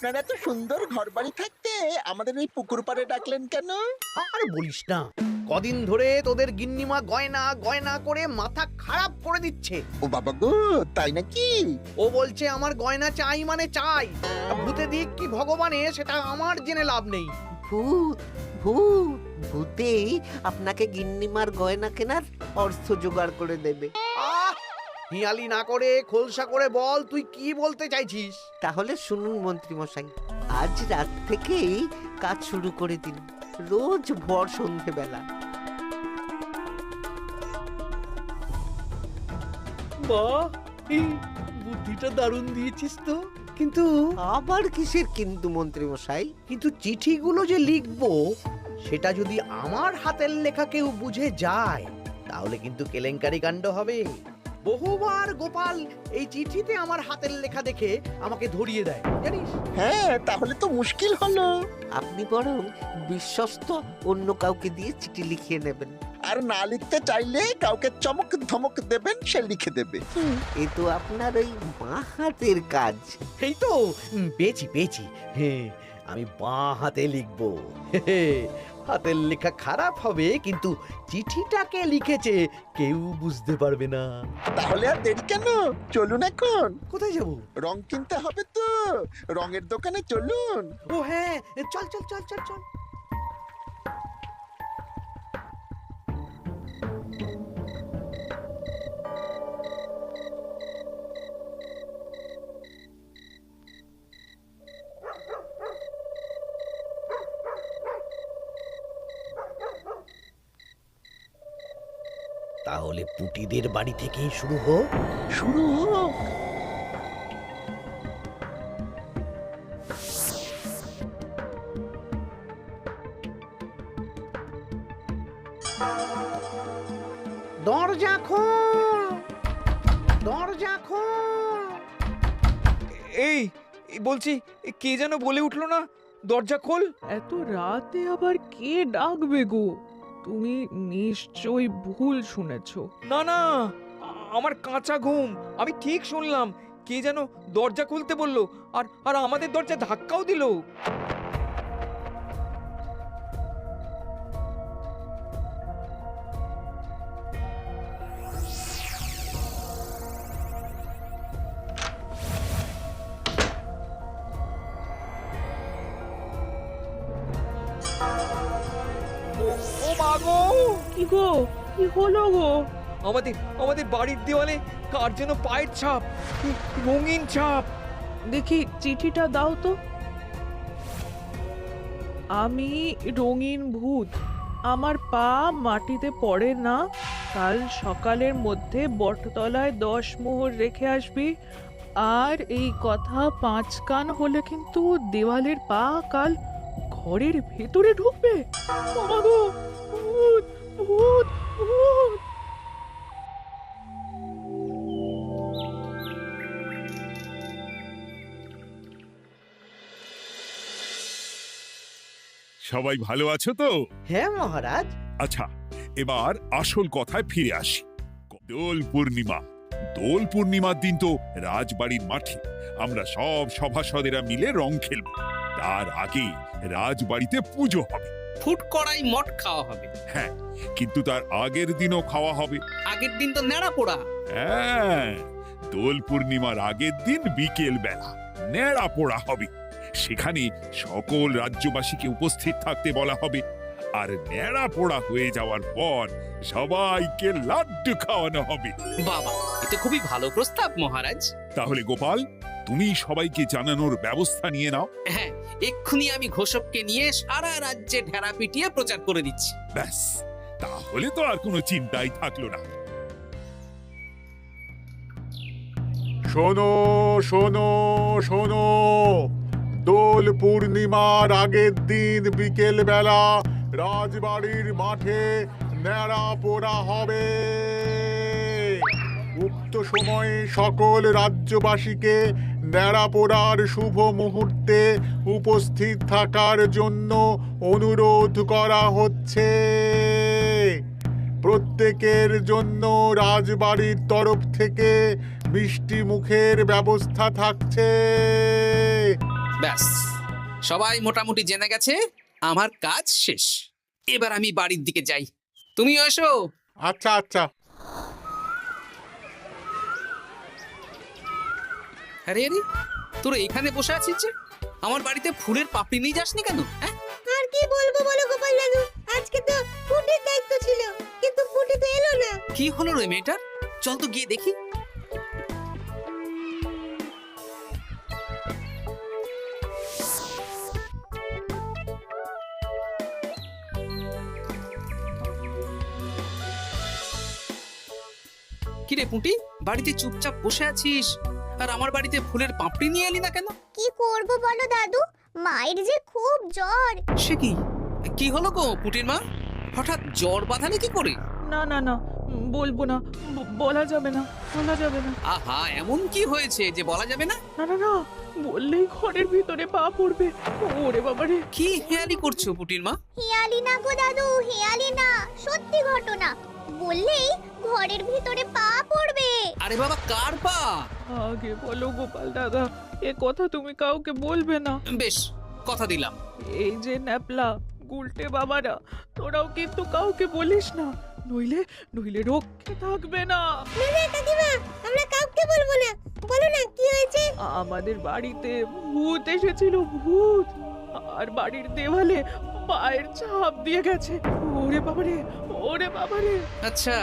আপনারা এত সুন্দর ঘরবাড়ি থাকতে আমাদের এই পুকুর পাড়ে ডাকলেন কেন? আর বলিস না, কদিন ধরে তোদের গিন্নিমা গয়না গয়না করে মাথা খারাপ করে দিচ্ছে। ও বাবা গো, তাই নাকি? ও বলছে আমার গয়না চাই মানে চাই, ভূতে দিক কি ভগবানে সেটা আমার জেনে লাভ নেই। ভূত ভূত ভূতেই আপনাকে গিন্নিমার গয়না কেনার অর্থ জোগাড় করে দেবে। আহ, হিয়ালি না করে খোলসা করে বল তুই কি বলতে চাইছিস। তাহলে শুনুন মন্ত্রী মশাই, আজ রাত থেকেই কাজ শুরু করে দিন, রোজ ভর সন্ধেবেলা। বাহ, এই বুদ্ধিটা দারুণ দিয়েছিস তো। কিন্তু আবার কিসের কিন্তু মন্ত্রী মশাই? কিন্তু চিঠিগুলো যে লিখবো সেটা যদি আমার হাতের লেখা কেউ বুঝে যায় তাহলে কিন্তু কেলেঙ্কারি কাণ্ড হবে। বহুবার গোপাল এই চিঠিতে আমার হাতের লেখা দেখে আমাকে ধরিয়ে দেয় জানিস। হ্যাঁ, তাহলে তো মুশকিল হলো। আপনি বরং বিশ্বস্ত অন্য কাউকে দিয়ে চিঠি লিখিয়ে নেবেন। আর না লিখতে চাইলে কাউকে চমক ধমক দেবেন, সে লিখে দেবে। এ তো আপনার ওই বাঁ হাতের কাজ। এই তো পেয়েছি পেয়েছি। হ্যাঁ, আমি বাঁ হাতে লিখবো। হাতের লেখা খারাপ হবে কিন্তু চিঠিটাকে লিখেছে কেউ বুঝতে পারবে না। তাহলে আর দেরি কেন, চলুন এখন। কোথায় যাব? রং কিনতে হবে তো, রঙের দোকানে চলুন। ও হ্যাঁ, চল চল চল চল চল। তাহলে পুটিদের বাড়ি থেকেই শুরু হোক। শুরু হোক। দরজা খোল, দরজা খোল। এই বলছি, কে যেন বলে উঠলো না, দরজা খোল। এত রাতে আবার কে ডাকবে গো? তুমি নিশ্চয়ই ভুল শুনেছো। না না, আমার কাঁচা ঘুম, আমি ঠিক শুনলাম। কে যেন দরজা খুলতে বললো, আর আর আমাদের দরজা ধাক্কাও দিল। ও মা গো! কি গো, কি হলো গো? আমাদের আমাদের বাড়ির দেওয়ালে কার যেন পায়ের ছাপ, রঙিন ছাপ। দেখি চিঠিটা দাও তো। আমি রঙিন ভূত, আমার পা মাটিতে পড়ে না। কাল সকালের মধ্যে বটতলায় 10 মোহর রেখে আসবি। আর এই কথা 5 কান হলে কিন্তু দেওয়ালের পা কাল ঘরের ভেতরে ঢুকবে। ও মা গো, ভূত ভূত ভূত! সবাই ভালো আছো তো? হ্যাঁ মহারাজ। আচ্ছা, এবার আসল কথায় ফিরে আসি। দোল পূর্ণিমা, দোল পূর্ণিমার দিন তো রাজবাড়ির মাঠে আমরা সব সভাসদেরা মিলে রং খেলব। তার আগে রাজবাড়িতে পুজো হবে। ফুট কড়াই মট খাওয়া হবে। হ্যাঁ, কিন্তু তার আগের দিনও খাওয়া হবে। আগের দিন তো নেড়া পোড়া। হ্যাঁ, দোল পূর্ণিমার আগের দিন বিকেল বেলা নেড়া পোড়া হবে। সেখানে সকল রাজ্যবাসীকে উপস্থিত থাকতে বলা হবে। আর নেড়া পোড়া হয়ে যাওয়ার পর সবাইকে লাড্ডু খাওয়ানো হবে। বাবা, এটা খুবই ভালো প্রস্তাব মহারাজ। তাহলে গোপাল, তুমি সবাইকে জানানোর ব্যবস্থা নিয়ে নাও। হ্যাঁ, এক্ষুনি আমি ঘোষককে নিয়ে সারা রাজ্যে ঢেরা পিটিয়ে প্রচার করে দিচ্ছি। ব্যাস, তাহলে তো আর কোনো চিন্তাই থাকলো না। শোনো শোনো শোনো, দোল পূর্ণিমার আগের দিন বিকেল বেলা রাজবাড়ির মাঠে ন্যাড়া পোড়া হবে। উক্ত সময়ে সকল রাজ্যবাসীকে ন্যাড়া পোড়ার শুভ মুহূর্তে উপস্থিত থাকার জন্য অনুরোধ করা হচ্ছে। প্রত্যেকের জন্য রাজবাড়ির তরফ থেকে মিষ্টি মুখের ব্যবস্থা থাকছে। ব্যাস, সবাই মোটামুটি জেনে গেছে আমার কাজ শেষ। এবার আমি বাড়ির দিকে যাই, তুমিও এসো। আচ্ছা আচ্ছা। আরে আরে, তোরা এখানে বসে আছিস যে? আমার বাড়িতে ফুলের পাপড়ি নিয়ে যাসনি কেন? হ্যাঁ, আর কি বলবো বলো গোপাল দাদু, আজকে তো ফুটের দায়িত্ব ছিল, কিন্তু ফুটে তো এলো না। কি হলো রে মেয়েটার? চল তো গিয়ে দেখি। কিরে পুঁটি, বাড়িতে চুপচাপ বসে আছিস আর আমার বাড়িতে ফুলের পাপড়ি নিয়ে এলি না কেন? কি করব বলো দাদু, মায়ের যে খুব জ্বর। সে কি, কি হলো গো পুঁটির মা? হঠাৎ জ্বর বাঁধালে কি করে? না না না, বলবো না, বলা যাবে না, বলা যাবে না। আহা, এমন কি হয়েছে যে বলা যাবে না? না না না, বললেই ঘরের ভিতরে পা পড়বে। ওরে বাবারে! কি হেয়ালি করছো পুঁটির মা? হেয়ালি না গো দাদু, হেয়ালি না, সত্যি ঘটনা। বললেই ঘরের ভিতরে পা পড়বে। আরে বাবা, কার পা? আগে বলো গোপাল দাদা, এ কথা তুমি কাউকে বলবে না। বেশ, কথা দিলাম। এই যে ন্যাপলা গুলটে বাবারা, তোরাও কিন্তু কাউকে বলিস না, নইলে নইলে রক্ষে থাকবে না। না না কাকিমা, আমরা কাউকে বলবো না। বলো না কি হয়েছে? আমাদের বাড়িতে ভূত এসেছিল, ভূত, আর বাড়ির দেওয়ালে পায়ের ছাপ দিয়ে গেছে। ওরে বাবারে, ওরে বাবারে! আচ্ছা,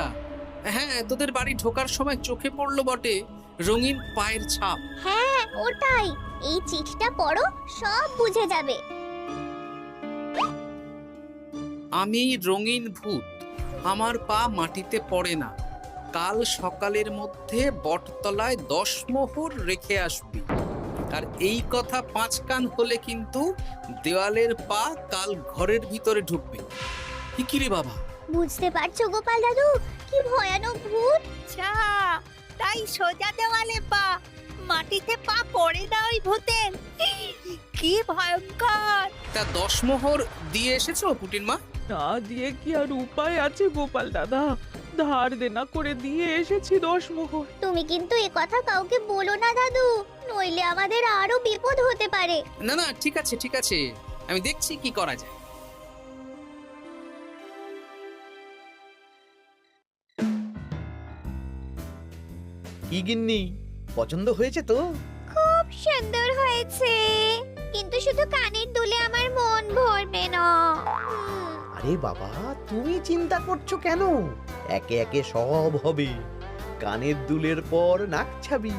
হ্যাঁ, তোদের বাড়ি ঢোকার সময় চোখে পড়লো বটে রঙিন পায়ের ছাপ। হ্যাঁ ওটাই, এই চিঠিটা পড়ো, সব বুঝে যাবে। আমি রঙিন ভূত, আমার পা মাটিতে পড়ে না, কাল সকালের মধ্যে বটতলায় 10 মোহর রেখে আসবি। আর এই কথা 5 কান হলে কিন্তু দেওয়ালের পা কাল ঘরের ভিতরে ঢুকবে। কি রে বাবা? বুঝতে পারছো গোপাল দাদু, কি ভয়ানক ভূত। আচ্ছা, তাই সোজা দেওয়ালে পা, মাটিতে পা পড়ে না ওই ভূতের। কি ভয়ঙ্কর! তা 10 মোহর দিয়ে এসেছো পুটির মা? না দিয়ে কি আর উপায় আছে গোপাল দাদা? ধার দেনা করে দিয়ে এসেছি 10 মোহর। তুমি কিন্তু এ কথা কাউকে বলো না দাদু, নইলে আমাদের আরো বিপদ হতে পারে। না না, ঠিক আছে ঠিক আছে, আমি দেখছি কি করা যায়। কি গিন্নি, পছন্দ হয়েছে তো? খুব সুন্দর হয়েছে, কিন্তু শুধু কানের দুলে আমার মন ভরবে না। আরে বাবা, তুমি চিন্তা করছো কেন? একে একে সব হবে। কানের দুলের পর নাক ছাবি,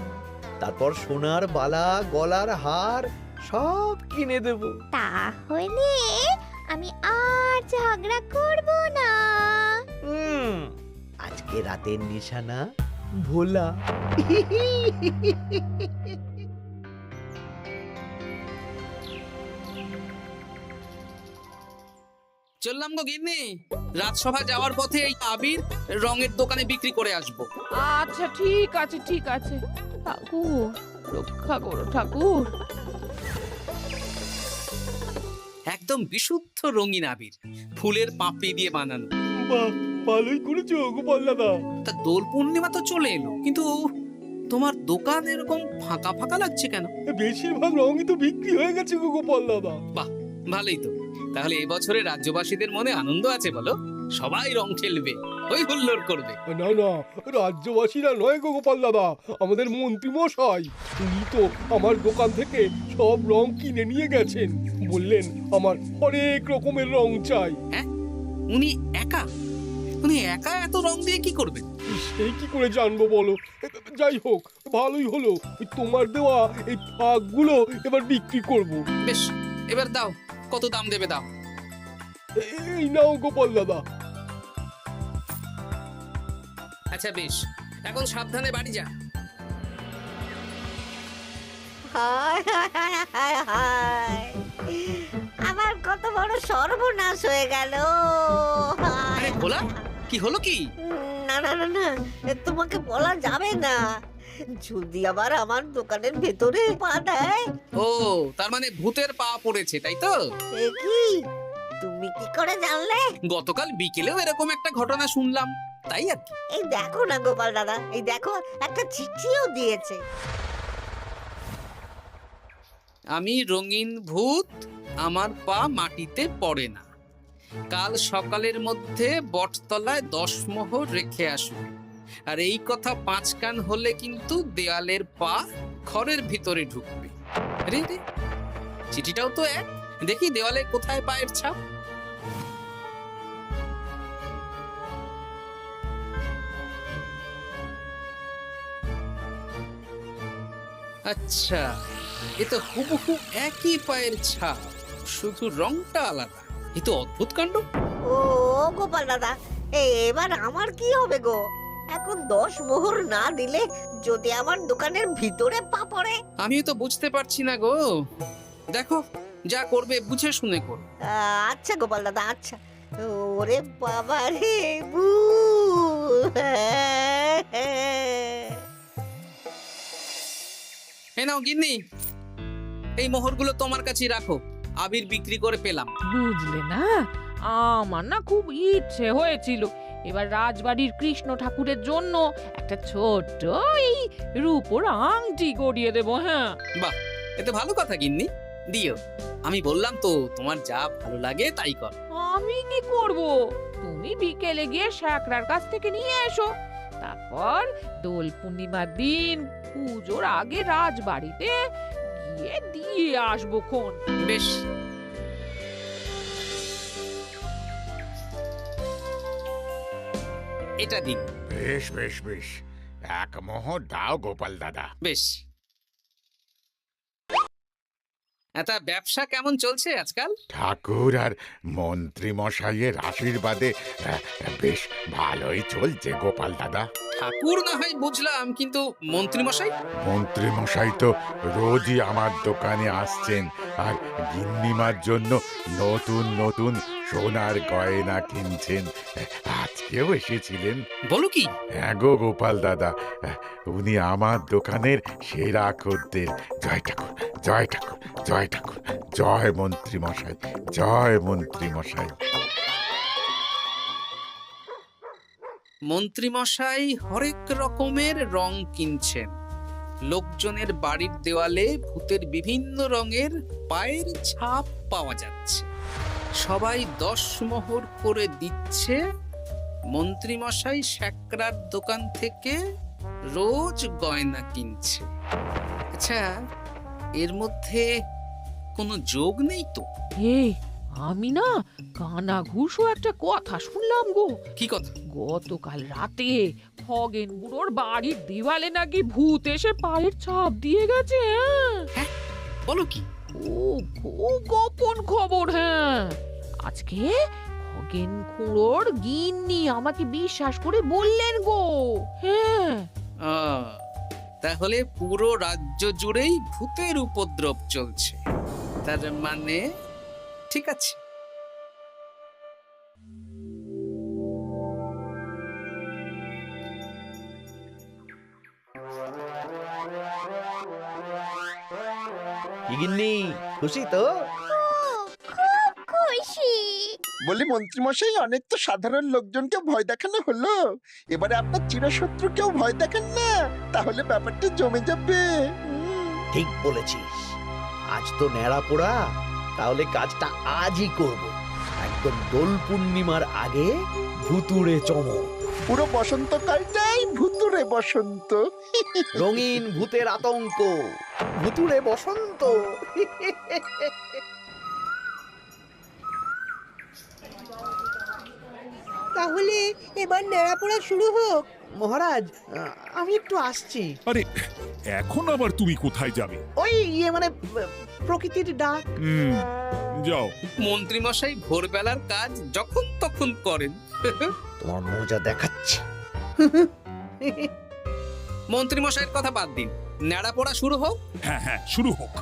তারপর সোনার বালা, গলার হার সব কিনে দেব। তাহলে আমি আর ঝগড়া করব না। আজকে রাতের নিশানা ভোলা। চললাম গো গিন্নি, রাজসভা যাওয়ার পথে এই আবির রঙের দোকানে বিক্রি করে আসবো। আচ্ছা ঠিক আছে, ঠিক আছে। ঠাকুর রক্ষা করো ঠাকুর। একদম বিশুদ্ধ রঙিন আবির, ফুলের পাপড়ি দিয়ে বানানো। বাহ, ভালোই করেছো গোপাল দাদা। তা দোল পূর্ণিমা তো চলে এলো, কিন্তু তোমার দোকান এরকম ফাঁকা ফাঁকা লাগছে কেন? বেশিরভাগ রঙই তো বিক্রি হয়ে গেছে গো গোপাল দাদা। বাহ, ভালোই তো। তাহলে এবছরে রাজ্যবাসীদের মনে আনন্দ আছে বলো? সবাই রং খেলবে, হই হুল্লোড় করবে। না না, রাজ্যবাসীরা নয় গো গোপাল দাদা, আমাদের মন্ত্রী মশাই, উনি তো আমার দোকান থেকে সব রং কিনে নিয়ে গেছেন। বললেন আমার অনেক রকমের রং চাই। হ্যাঁ, উনি একা একা এত রং দিয়ে কি করবেন? সেই কি করে জানবো বলো? যাই হোক, ভালোই হলো, তোমার দেওয়া এই ফাঁকগুলো এবার বিক্রি করব। বেশ, এবার দাও, কত দাম দেবে দাও। এই নাও গোপাল দাদা। আচ্ছা বেশ, এখন সাবধানে বাড়ি যা। হায় হায় হায় হায়, আমার কত বড় সর্বনাশ হয়ে গেল। আরে ভোলা, কি হলো কি? না না না না, তোমাকে বলা যাবে না। যদি আবার আমার দোকানের ভেতরে পা দেয়। ও, তার মানে ভূতের পা পড়েছে, তাই তো? এ কি, তুমি কি করে জানলে? গতকাল বিকেলেও এরকম একটা ঘটনা শুনলাম, তাই আর কি। এই দেখো না গোপাল দাদা, এই দেখো, একটা চিঠিও দিয়েছে। আমি রঙিন ভূত, আমার পা মাটিতে পড়ে না। কাল সকালের মধ্যে বটতলায় 10 মোহর রেখে আসবে। আর এই কথা 5 কান হলে কিন্তু দেয়ালের পা ঘরের ভিতরে ঢুকবে। রে রে, চিঠিটাও তো এক। দেখি দেওয়ালে কোথায় পায়ের ছাপ। আচ্ছা, এ তো হুবহু একই পায়ের ছাপ, শুধু রংটা আলাদা। এ তো অদ্ভুত কাণ্ড। ও গোপাল দাদা, এবার আমার কি হবে গো? এখন 10 মোহর না দিলে যদি আমার দোকানের ভিতরে পা পড়ে? আমিও তো বুঝতে পারছি না গো। দেখো, যা করবে বুঝে শুনে করো। আচ্ছা গোপাল দাদা, আচ্ছা। ওরে বাবা রে, বু! এই নাও গিন্নি, এই মোহরগুলো তোমার কাছেই রাখো। আবির বিক্রি করে পেলাম। বুঝলে না, আমার না খুব ইচ্ছে হয়েছিল এবার রাজবাড়ির কৃষ্ণ ঠাকুরের জন্য একটা ছোট্ট এই রূপোর আংটি গড়িয়ে দেবো। হ্যাঁ, বাহ, এতে ভালো কথা গিন্নি, দিও। আমি বললাম তো, তোমার যা ভালো লাগে তাই কর। আমি কি করব? তুমি বিকেলে গিয়ে শ্যাকরার কাছ থেকে নিয়ে এসো, তারপর দোল পূর্ণিমার দিন পুজোর আগে রাজবাড়িতে গিয়ে দিয়ে আসবো খন। বেশ, এটা দিন। বেশ বেশ বেশ, 1 মোহর দাও গোপাল দাদা। বেশ। এটা ব্যবসা কেমন চলছে আজকাল? ঠাকুর আর মন্ত্রী মশাইয়ের আশীর্বাদে বেশ ভালোই চলছে গোপাল দাদা। ঠাকুর না হয় বুঝলাম, কিন্তু মন্ত্রী মশাই? মন্ত্রী মশাই তো রোজই আমার দোকানে আসছেন আর গিন্নিমার জন্য নতুন নতুন সোনার গয়না কিনছেন। আজকেও এসেছিলেন। বলো কি? হ্যাঁ গো গোপাল দাদা, উনি আমার দোকানের সেরা খদ্দের। জয় ঠাকুর, জয় ঠাকুর, জয় ঠাকুর, জয় মন্ত্রী মশাই, জয় মন্ত্রী মশাই। মন্ত্রী মশাই হরেক রকমের রং কিনছেন। লোকজনের বাড়ির দেওয়ালে ভূতের বিভিন্ন রঙের পায়ের ছাপ পাওয়া যাচ্ছে। সবাই 10 মোহর করে দিচ্ছে। মন্ত্রী মশাই শ্যাকরার দোকান থেকে রোজ গয়না কিনছে। আচ্ছা, এর মধ্যে কোনো যোগ নেই তো? এই, আমি না কানা ঘুষো একটা কথা শুনলাম গো। কি কথা? গতকাল রাতে খগেন বুড়োর বাড়ির দেওয়ালে নাকি ভূত এসে পায়ের ছাপ দিয়ে গেছে। হ্যাঁ, বলো কি? ও গোপন খবর। হ্যাঁ, আজকে খগেন খুড়োর গিন্নি আমাকে বিশ্বাস করে বললেন গো। হ্যাঁ, তাহলে পুরো রাজ্য জুড়েই ভূতের উপদ্রব চলছে। তার মানে ঠিক আছে। গিন্নি খুশি তো? খুব খুশি। বলি মন্ত্রী মশাই, অনেক তো সাধারণ লোকজনকে ভয় দেখানো হলো, এবারে আপনার চিরশত্রুকেও ভয় দেখান না, তাহলে ব্যাপারটা জমে যাবে। ঠিক বলেছিস, আজ তো ন্যাড়া পোড়া, তাহলে কাজটা আজই করব। একদম দোল পূর্ণিমার আগে ভুতুড়ে চমক। পুরো বসন্তকালটাই ভুতুরে বসন্ত। রঙিন ভূতের আতঙ্ক, ভুতুড়ে বসন্ত। তাহলে এবার নেড়াপোড়া শুরু হোক। মহারাজ, আমি একটু আসছি। আরে, এখন আবার তুমি কোথায় যাবে? ওই মানে প্রকৃতির ডাক। যাও। মন্ত্রী মশাই ভোরবেলার কাজ যখন তখন করেন। তোমার মজা দেখাচ্ছি। মন্ত্রী মশাইয়ের কথা বাদ দিন, নেড়া পড়া শুরু হোক। হ্যাঁ হ্যাঁ, শুরু হোক।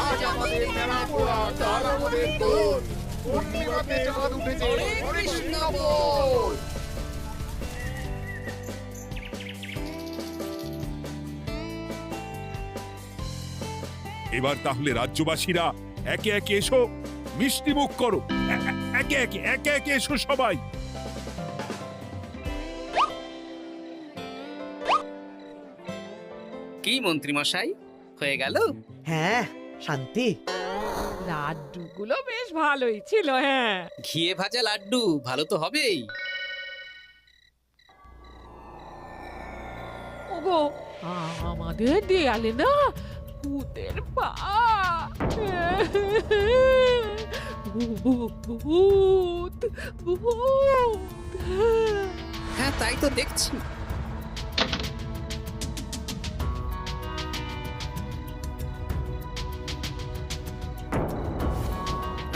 আজ আমাদের নেড়াপোড়া, কাল আমাদের দোল, পূর্ণিমাতে চাঁদ উঠেছে, হরে কৃষ্ণ বল। এবার তাহলে রাজ্যবাসীরা একে একে এসো, মিষ্টি মুখ করো। একে একে এসো সবাই। কি মন্ত্রী মশাই, হয়ে গেল? হ্যাঁ, শান্তি। লাড্ডুগুলো বেশ ভালোই ছিল, হ্যাঁ। ঘিয়ে ভাজা লাড্ডু ভালো তো হবেই। ওগো, আমাদের দেয়ালে না ভূতের পা। ভূত ভূত। হ্যাঁ, তাই তো দেখছি।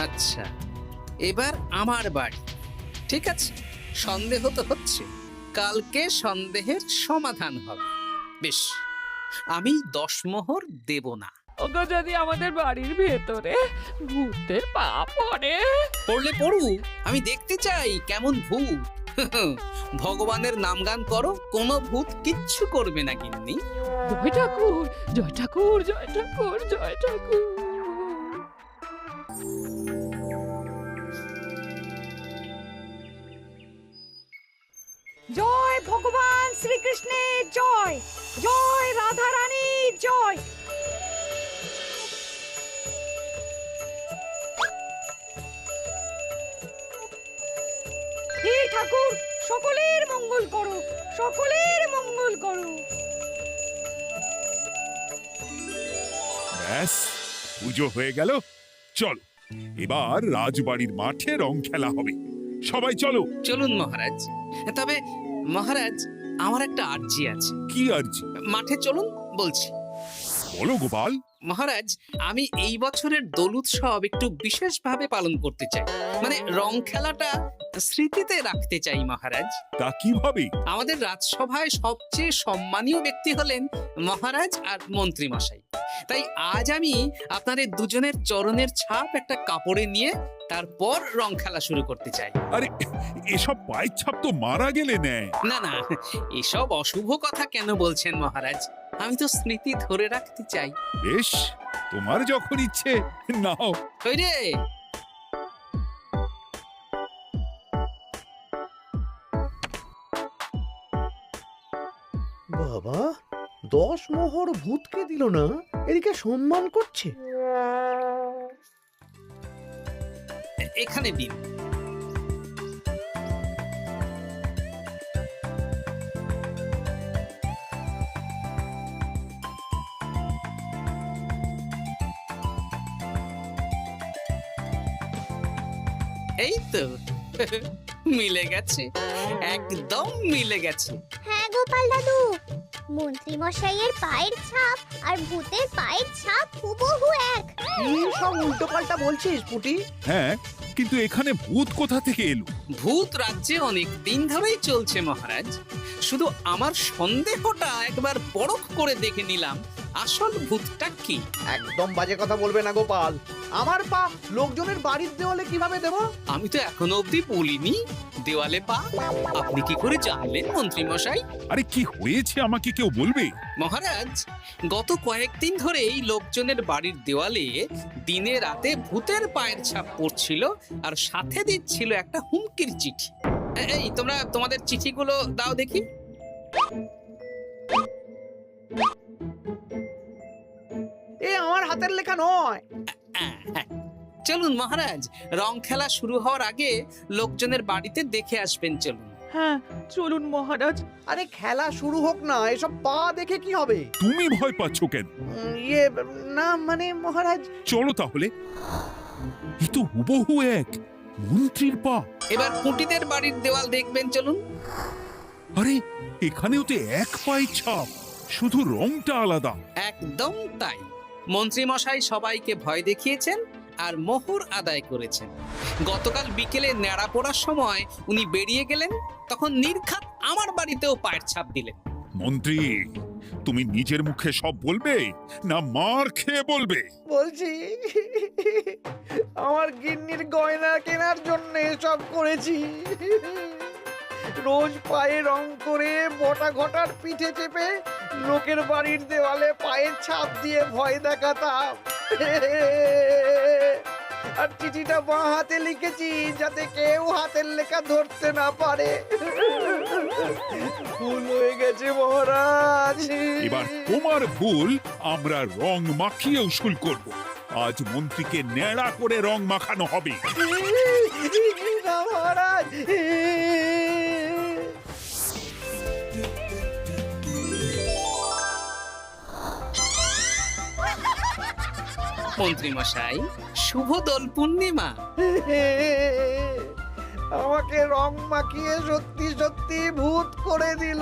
আচ্ছা, এবার আমার বাড়ি। ঠিক আছে, সন্দেহ তো হচ্ছে, কালকে সন্দেহের সমাধান হবে। বেশ, আমি 10 মোহর দেব না। ওগো, যদি আমাদের বাড়ির ভেতরে ভূতের পা পড়ে? পড়লে পড়ুক, আমি দেখতে চাই কেমন ভূত। ভগবানের নামগান করো, কোনো ভূত কিচ্ছু করবে না গিন্নি। জয় ঠাকুর, জয় ঠাকুর, জয় ঠাকুর, জয় ঠাকুর। জয় ভগবান শ্রীকৃষ্ণের জয়, জয় রাধা রানীর জয়। হে ঠাকুর, সকলের মঙ্গল করো, সকলের মঙ্গল করো। ব্যাস, পুজো হয়ে গেল। চলো, এবার রাজবাড়ির মাঠে রং খেলা হবে। সবাই চলো। চলুন মহারাজ। তবে মহারাজ, আমার একটা আর্জি আছে। কি আরজি? মাঠে চলুন বলছি। বলো গোপাল। মহারাজ, আমি এই বছরের দোল উৎসব একটু বিশেষভাবে পালন করতে চাই। মানে রং খেলাটা স্মৃতিতে রাখতে চাই মহারাজ। তা কিভাবে? আমাদের রাজসভায় সবচেয়ে সম্মানীয় ব্যক্তি হলেন মহারাজ আর মন্ত্রী মশাই। তাই আজ আমি আপনাদের দুজনের চরণের ছাপ একটা কাপড়ে নিয়ে তারপর রং খেলা শুরু করতে চাই। আরে, এসব পায়ের ছাপ তো মারা গেলে নেয়। না না, এসব অশুভ কথা কেন বলছেন মহারাজ? আমি তো স্মৃতি ধরে রাখতে চাই। বেশ, তোমার যখন ইচ্ছে নাও। ওই রে, বাবা, 10 মোহর ভূতকে দিল না, এদিকে সম্মান করছে। এখানে দিন। এই তো মিলে গেছে, একদম মিলে গেছে। হ্যাঁ গোপাল দাদু, মন্ত্রী মশাইয়ের পায়ের ছাপ আর ভূতের পায়ের ছাপ হুবহু এক। কি সব উল্টো পাল্টা বলছিস পুটি? হ্যাঁ, কিন্তু এখানে ভূত কোথা থেকে এলো? ভূত রাজ্যে অনেক দিন ধরেই চলছে মহারাজ। শুধু আমার সন্দেহটা একবার পরখ করে দেখে নিলাম, আসল ভূতটা কি। একদম বাজে কথা বলবে না গোপাল। আমার পা লোকজনের বাড়ির দেওয়ালে কিভাবে দেব? আমি তো এখনো অবধি বলিনি দেওয়ালে পা। আপনি কি করে জানলেন মন্ত্রী মশাই? আরে, কি হয়েছে আমাকে কেউ বলবে? মহারাজ, গত কয়েকদিন ধরেই লোকজনের বাড়ির দেওয়ালে দিনে রাতে ভূতের পায়ের ছাপ পড়ছিল, আর সাথে দিচ্ছিল একটা হুমকির চিঠি। এই তোমরা তোমাদের চিঠিগুলো দাও দেখি। এ আমার হাতের লেখা নয়। চলুন মহারাজ, রং খেলা শুরু হওয়ার আগে লোকজনের বাড়িতে দেখে আসবেন। চলুন। হ্যাঁ, চলুন মহারাজ। আরে খেলা শুরু হোক না, এসব পা দেখে কি হবে? তুমি ভয় পাচ্ছ কেন? ইয়ে, না মানে মহারাজ। চলো তাহলে। এ তো হুবহু এক মন্ত্রীর পা। এবার পুঁটিদের বাড়ির দেওয়াল দেখবেন। চলুন। আরে, এখানেও তো এক পায়ের ছাপ, শুধু রংটা আলাদা। একদম তাই। মন্ত্রী মশাই সবাইকে ভয় দেখিয়েছেন আর মোহর আদায় করেছেন। গতকাল বিকেলে ন্যাড়া পড়ার সময় উনি বেরিয়ে গেলেন, তখন নির্ঘাত আমার বাড়িতেও পায়ের ছাপ দিলেন। মন্ত্রী, তুমি নিজের মুখে সব বলবে না মার খেয়ে বলবে? বলছি, আমার গিন্নির গয়না কেনার জন্য সব করেছি। রোজ পায়ে রং করে বটা ঘটার পিঠে চেপে লোকের বাড়ির দেওয়ালে পায়ের ছাপ দিয়ে ভয় দেখাতাম। আর চিঠিটা বাঁ হাতে লিখেছি যাতে কেউ হাতের লেখা ধরতে না পারে। ভুল হয়ে গেছে মহারাজ। এবার তোমার ভুল আমরা রং মাখিয়ে উসুল করব। আজ মন্ত্রীকে ন্যাড়া করে রং মাখানো হবে। না মহারাজ। মন্ত্রী মশাই, শুভ দোল পূর্ণিমা। আমাকে রং মাখিয়ে সত্যি সত্যি ভূত করে দিল।